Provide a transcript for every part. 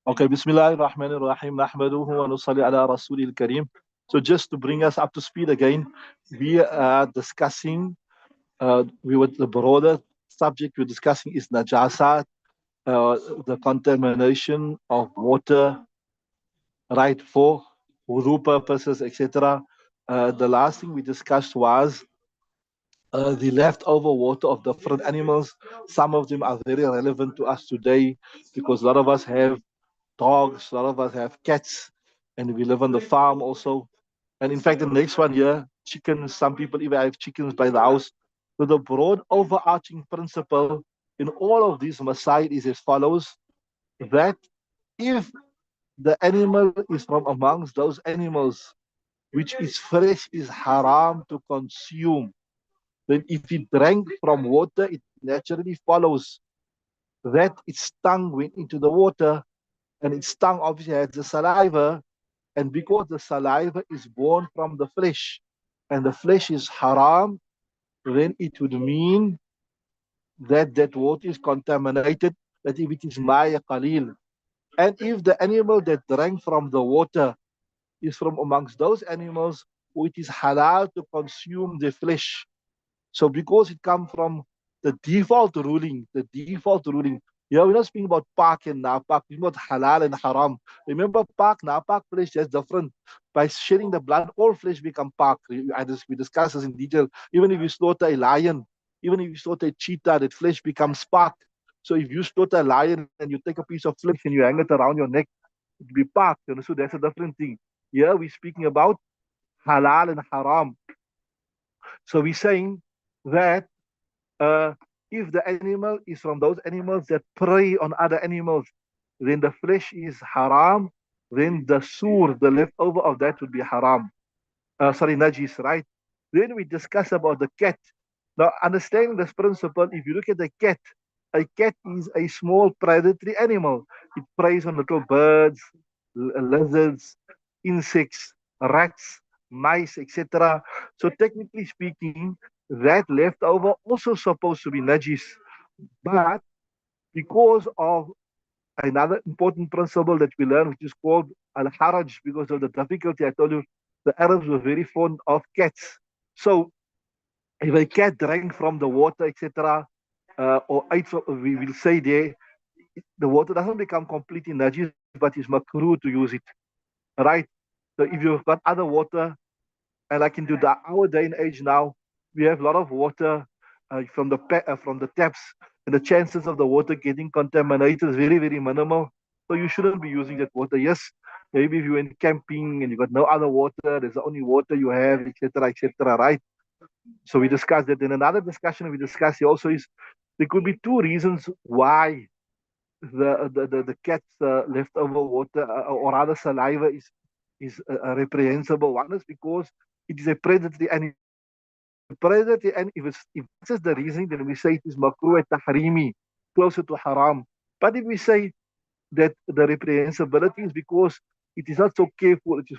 Okay, Bismillahir Rahmanir Rahim, Nahmaduhu wa nusalli ala Rasulil Kareem. So just to bring us up to speed again, we are discussing, we were the broader subject we're discussing is najasat, the contamination of water, right, for wudu purposes, etc. The last thing we discussed was the leftover water of different animals. Some of them are very relevant to us today because a lot of us have dogs, a lot of us have cats, and we live on the farm also. And in fact, the next one here, chickens, some people even have chickens by the house. So the broad overarching principle in all of these masail is as follows, that if the animal is from amongst those animals which is fresh, is haram to consume, then if it drank from water, it naturally follows that its tongue went into the water, and its tongue obviously has the saliva, and because the saliva is born from the flesh, and the flesh is haram, then it would mean that that water is contaminated, that if it is maya qalil. And if the animal that drank from the water is from amongst those animals who it is halal to consume the flesh. So because it comes from the default ruling, yeah, we're not speaking about pak and napak, we're speaking about halal and haram. Remember, pak, napak flesh, that's different. By shedding the blood, all flesh become pak. We discuss this in detail. Even if you slaughter a lion, even if you slaughter a cheetah, that flesh becomes pak. So if you slaughter a lion and you take a piece of flesh and you hang it around your neck, it will be pak. You know, so that's a different thing. Here we're speaking about halal and haram. So we're saying that uh, if the animal is from those animals that prey on other animals, then the flesh is haram, then the sur, the leftover of that would be haram. Sorry, najis, right? Then we discuss about the cat. Now, understanding this principle, if you look at the cat, a cat is a small predatory animal. It preys on little birds, lizards, insects, rats, mice, etc. So technically speaking, that leftover also supposed to be najis. But because of another important principle that we learn, which is called al-haraj, because of the difficulty, I told you, the Arabs were very fond of cats. So if a cat drank from the water, etc., or ate from, we will say there, the water doesn't become completely najis, but it's makruh to use it, right? So if you've got other water, and like into our day and age now, we have a lot of water from the taps, and the chances of the water getting contaminated is very very minimal. So you shouldn't be using that water. Yes, maybe if you went camping and you got no other water, there's the only water you have, etc., etc., right? So we discussed that. In another discussion we discussed here also is there could be two reasons why the cat's leftover water or rather saliva is reprehensible. One is because it is a predatory animal. Predatory, and if this is the reason, then we say it is makruh tahrimi, closer to haram. But if we say that the reprehensibility is because it is not so careful, it is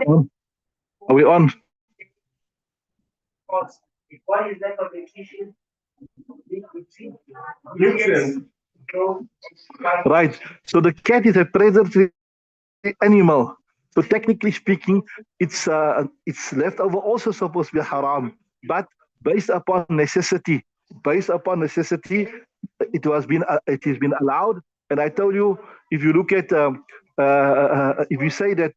On? Are we on? Right. So the cat is a predatory animal. So technically speaking, it's leftover also supposed to be haram, but based upon necessity, based upon necessity, it has been allowed. And I told you, if you look at if you say that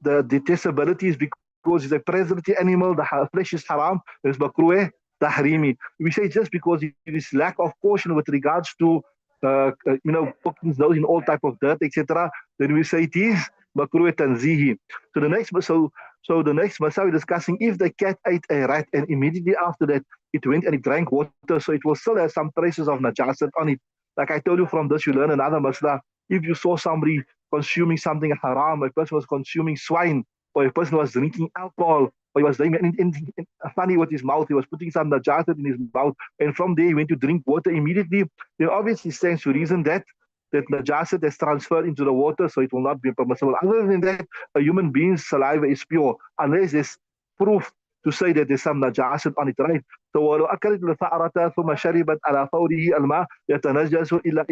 the detestability is because it's a predatory animal, the flesh is haram, there's makruh tahrimi. We say just because it is lack of caution with regards to poking those in all type of dirt, etc. Then we say it is makruh tanzihi. So the next masa we're discussing if the cat ate a rat and immediately after that it went and it drank water, so it will still have some traces of najasat on it. Like I told you, from this you learn another masla. If you saw somebody consuming something haram, a person was consuming swine, or a person was drinking alcohol, or he was doing anything funny with his mouth, he was putting some najasat in his mouth, and from there he went to drink water immediately, then obviously stands to reason that najasat has transferred into the water, so it will not be permissible. Other than that, a human being's saliva is pure, unless there's proof to say that there's some najasat on it, right? So ولو أكلت الثعرة ثم شربت على فوره الماء يتنجس إلا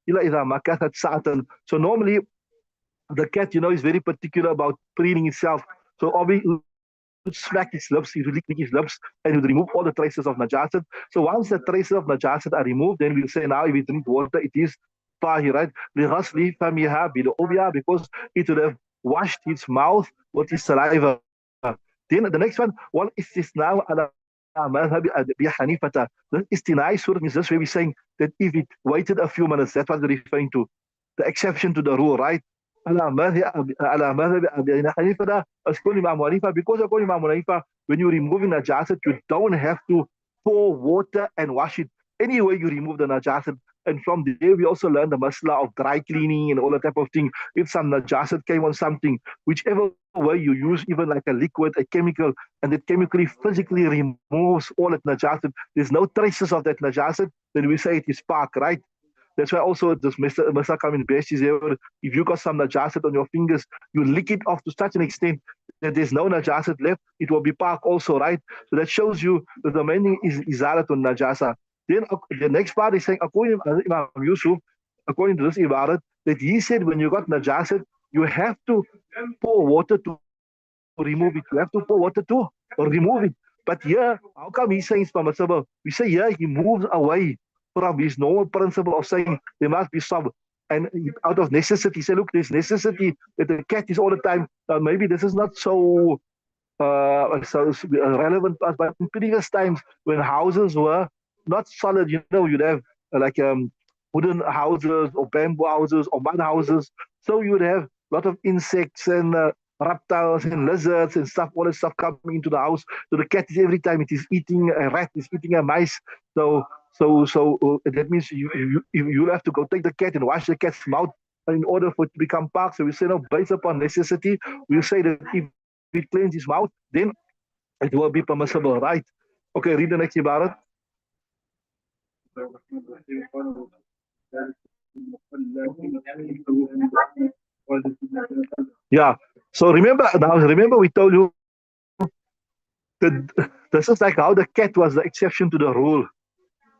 إذا مكثت ساعة. So normally the cat, is very particular about preening itself. So obviously would smack its lips, it would lick its lips, and it would remove all the traces of najasat. So once the traces of najasat are removed, then we'll say now if we drink water, it is tahir, right? لِغَسْلِ فَمِهَا بِالْأُبْيَا, because it would have washed its mouth with its saliva. Then the next one, وَالْإِسْتِثْنَاءُ عَلَى مذهب أبي حنيفة. The istinai surah is this where we're saying that if it waited a few minutes, that's what we're referring to. The exception to the rule, right? على مذهب أبي حنيفة according to Imam Hanifa, because according to Imam Hanifa, when you're removing najasat, you don't have to pour water and wash it. Anyway, you remove the najasat. And from there, we also learn the masla of dry cleaning and all that type of thing. If some najasat came on something, whichever way you use, even like a liquid, a chemical, and it chemically, physically removes all that najasat, there's no traces of that najasat, then we say it is park, right? That's why also this Mr. Kamin best is there. If you got some najasat on your fingers, you lick it off to such an extent that there's no najasat left, it will be park also, right? So that shows you that the main thing is izalat on najasa. Then the next part is saying, according to Imam Yusuf, according to this ibarat, that he said when you got najasat, you have to pour water to remove it. You have to pour water to remove it. But here, how come he's saying it's permissible? We say here he moves away from his normal principle of saying there must be sabr. And out of necessity, say, look, there's necessity that the cat is all the time. Maybe this is not so relevant to us, but in previous times when houses were not solid, you'd have like wooden houses or bamboo houses or mud houses. So you would have a lot of insects and reptiles and lizards and stuff, all that stuff coming into the house. So the cat is every time it is eating a rat, is eating a mice. So that means you'll have to go take the cat and wash the cat's mouth in order for it to become park. So we say, no, based upon necessity, we'll say that if it cleans his mouth, then it will be permissible, right? Okay, read the next ibarat. Yeah. So remember we told you that this is like how the cat was the exception to the rule.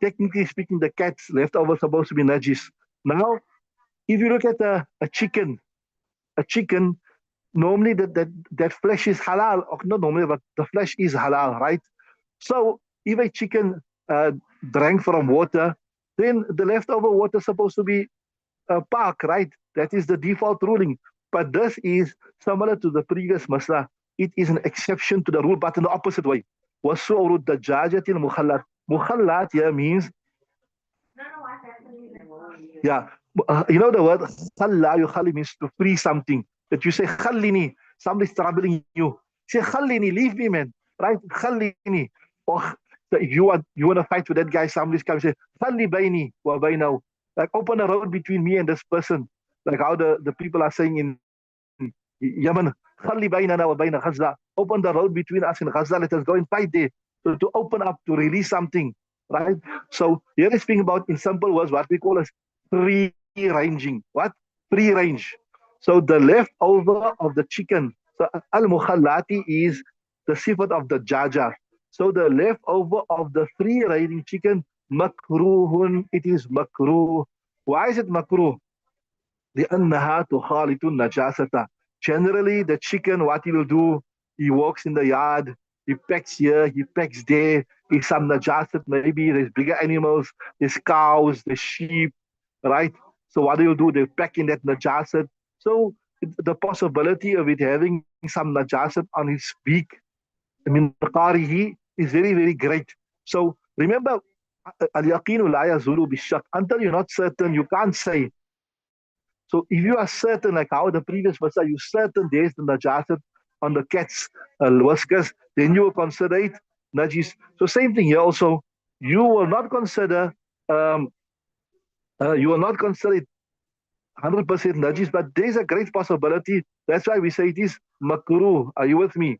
Technically speaking, the cat's leftover supposed to be najis. Now, if you look at a chicken, normally that flesh is halal, or not normally, but the flesh is halal, right? So if a chicken drank from water, then the leftover water is supposed to be park, right? That is the default ruling. But this is similar to the previous masla. It is an exception to the rule, but in the opposite way. وَالسُّعْرُ الدَّجَاجَةِ الْمُخَلَّةِ. Mukhallat here means, yeah, the word khalla yukhali means to free something. That you say khallini, somebody's troubling you. Say khallini, leave me, man. Right? Khallini. Or so if you want to fight with that guy, somebody's coming say khalli baini wa bainahu. Like open a road between me and this person. Like how the people are saying in Yemen, khalli bainana wa baina Gaza. Open the road between us and Gaza. Let us go and fight there. So to open up, to release something. Right? So here is speaking about, in simple words, what we call as free ranging. What? Free range. So the leftover of the chicken So al-mukhallati is the sifat of the jaja. So the leftover of the free riding chicken, makruhun, it is makruh. Why is it makruh? لأنها تخالط النجاسة. Generally, the chicken, what he will do, he walks in the yard, he pecks here, he pecks there, he's some najasat, maybe there's bigger animals, there's cows, there's sheep, right? So what do you do? They peck in that najasat. So the possibility of it having some najasat on his beak, I mean, qarihi, is very, very great. So remember, al-yaqinu la yazulu bishak. Until you're not certain, you can't say. So if you are certain, like how the previous verse, you certain there's the najasat on the cat's whiskers, then you will consider it najis. So same thing here also. You will not consider um, you will not consider it 100% najis, but there's a great possibility. That's why we say it is makruh. Are you with me?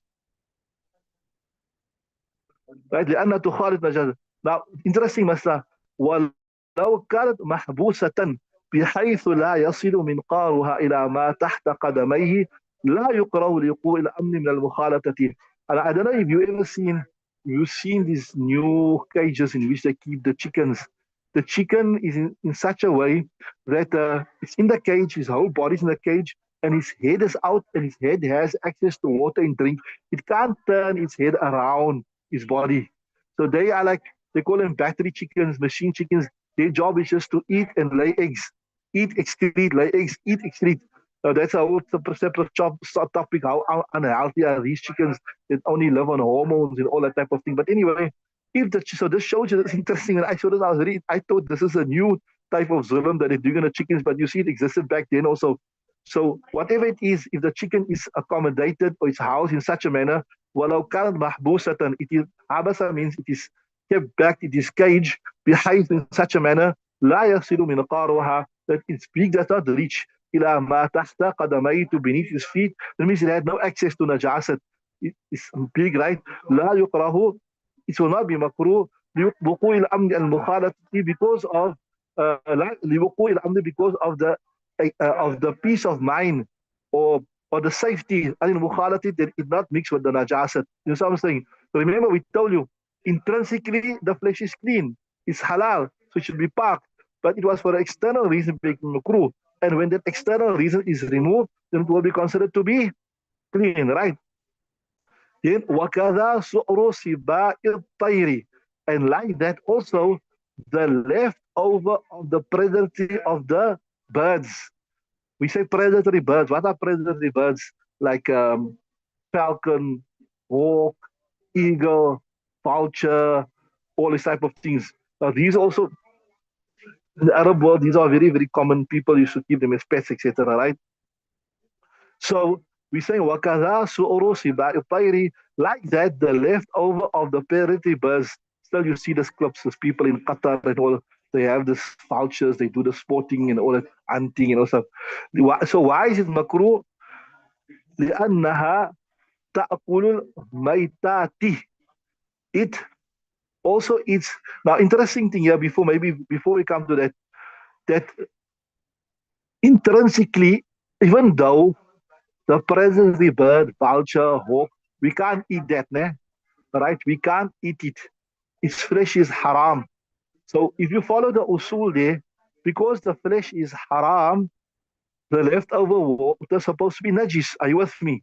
Right? لأنها تخالط نجاسة. Now, interesting مسألة. ولو كانت محبوسة بحيث لا يصل منقارها إلى ما تحت قدميه لا يكره لوقوع الأمن من المخالطة. And I don't know if you ever you've seen these new cages in which they keep the chickens. The chicken is in such a way that it's in the cage, his whole body's in the cage, and his head is out, and his head has access to water and drink. It can't turn its head around his body. So they are like, they call them battery chickens, machine chickens. Their job is just to eat and lay eggs. Eat, excrete, lay eggs, eat, excrete. That's a whole separate topic. How unhealthy are these chickens that only live on hormones and all that type of thing. But anyway, so this shows you that's interesting. And I saw this, I thought this is a new type of zulm that they're doing on the chickens, but you see it existed back then also. So whatever it is, if the chicken is accommodated or is housed in such a manner, walau kanat mahbusatan, it is habasa means it is kept back, it is caged, behaved in such a manner, لا يصل منقارها, that its beak does not reach إلى ما تحت قدميه, to beneath his feet. That means it had no access to najasat. It's big, right? لا يقره, it will not be makruh لوقوع الأمن المخالطة, because of لوقوع الأمن, because of the peace of mind, or the safety, and mukhalati, that it not mix with the najasat. You know what I'm saying? So remember, we told you, intrinsically the flesh is clean, it's halal, so it should be parked. But it was for an external reason being makruh. And when that external reason is removed, then it will be considered to be clean, right? Then وَكَذَا سُعْرُ سِبَاءِ الطَّيْرِ, and like that also the leftover of the predatory of the birds. We say predatory birds. What are predatory birds? Like falcon, hawk, eagle, vulture, all these type of things. Now these also, in the Arab world, these are very, very common. People used to keep them as pets, etc. Right? So we say wakaza su'uru sibai tayri, like that the leftover of the predatory birds. Still, you see the clips of people in Qatar and all. They have this vultures. They do the sporting and all that hunting and all stuff. So why is it makruh? لأنها تأكل الميتات. It also eats. Now, interesting thing here, before we come to that, that intrinsically, even though the presence of the bird, vulture, hawk, we can't eat that, né? Right? We can't eat it. Its flesh is haram. So if you follow the usul there, because the flesh is haram, the leftover water is supposed to be najis. Are you with me?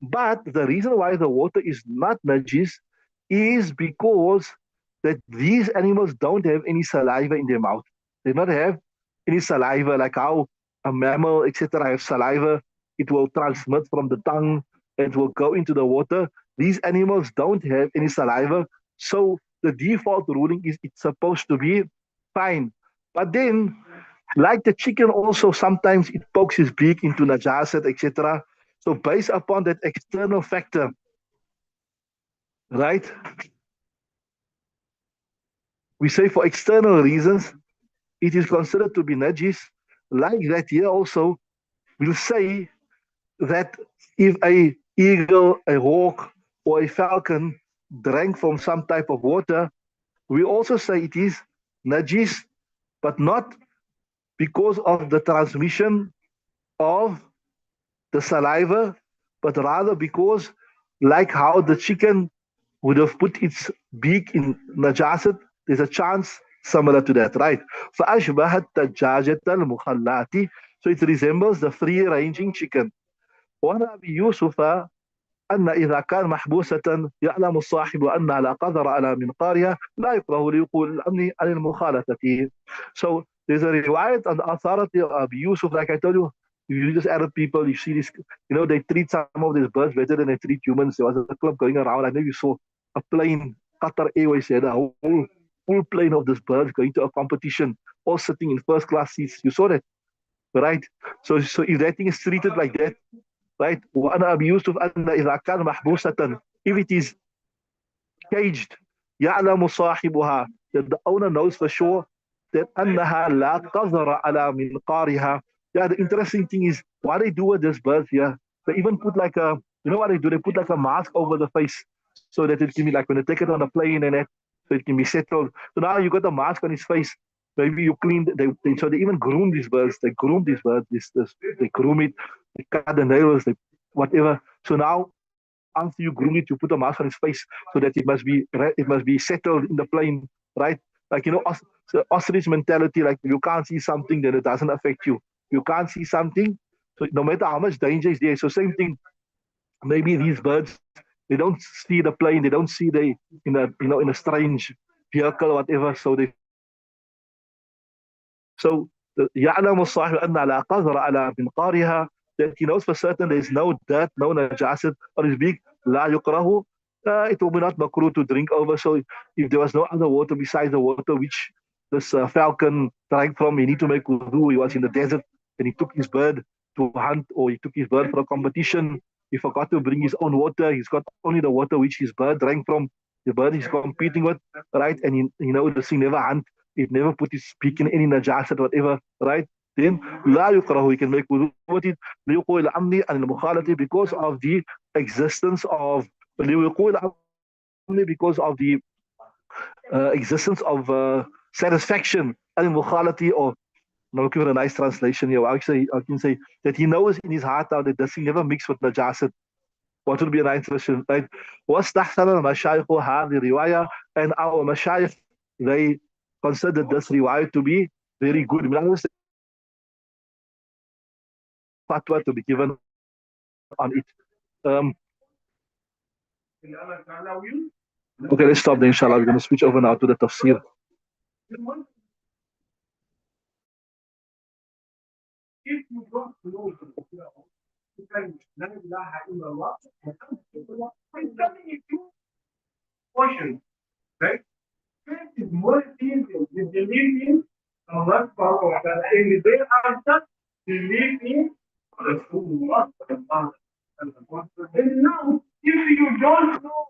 But the reason why the water is not najis is because that these animals don't have any saliva in their mouth. They don't have any saliva, like how a mammal, etc., have saliva. It will transmit from the tongue and it will go into the water. These animals don't have any saliva. So the default ruling is it's supposed to be fine. But then, like the chicken also, sometimes it pokes his beak into najasat, etc. So based upon that external factor, right? We say for external reasons, it is considered to be najis. Like that here also, we'll say that if a eagle, a hawk, or a falcon drank from some type of water, we also say it is najis, but not because of the transmission of the saliva, but rather because, like how the chicken would have put its beak in najasat, there's a chance similar to that, right? فأشبهت دجاجة المخلات. So it resembles the free-ranging chicken. وعن أبي يوسف أن إذا كان محبوسة يعلم الصاحب أن على قدر على منقارها لا يكره ليقول الأمن عن المخالطة. So there's a riwayat and authority of Abu Yusuf, like I told you, you just Arab people, you see this, they treat some of these birds better than they treat humans. There was a club going around, I know you saw a plane, Qatar Airways had a whole full plane of these birds going to a competition, all sitting in first class seats. You saw that, right? So if that thing is treated like that, right? وأنا أبي يوسف أن إذا كان محبوسة, if it is caged, يعلم صاحبها, that the owner knows for sure that أنها لا قذر على منقارها. Yeah, the interesting thing is what they do with this bird here. They even put like what they do? They put like a mask over the face so that it can be like when they take it on a plane and that, so it can be settled. So now you got a mask on his face. Maybe you clean. So they even groom these birds. They groom these birds. They groom it. They cut the nails. They whatever. So now after you groom it, you put a mask on his face so that it must be settled in the plane, right? Like so ostrich mentality. Like if you can't see something, then it doesn't affect you. You can't see something, so no matter how much danger is there. So same thing. Maybe these birds, they don't see the plane. They don't see the in a strange vehicle or whatever. So يعلم الصاحب أن على قدر على منقارها, that he knows for certain there is no dirt, no najasat on his beak. لا يكره, it will be not makruh to drink over. So if there was no other water besides the water which this falcon drank from, he need to make wudu. He was in the desert and he took his bird to hunt, or he took his bird for a competition. He forgot to bring his own water. He's got only the water which his bird drank from. The bird he's competing with, right? And the thing never hunt. It never put his beak in any najasat, whatever, right? Then لا يكره, he can make wudu with it. ليقول الأمن عن المخالطة, because of the existence of ليقول الأمن, because of the existence of satisfaction عن المخالطة, or now give it a nice translation here. Actually, I can say that he knows in his heart now that this thing never mixed with najasat. What would be a nice translation, right? واستحسن المشايخ هذه الرواية, and our mashayikh, they considered this riwayah to be very good. Fatwa to be given on it. Okay, let's stop there, inshallah. We're going to switch over now to the tafsir. If you don't know La ilaha illallah, I'm telling you two portions, right? Faith is more serious. You believe in Allah subhanahu wa ta'ala. And they answer, believe in Rasulullah. And now, if you don't know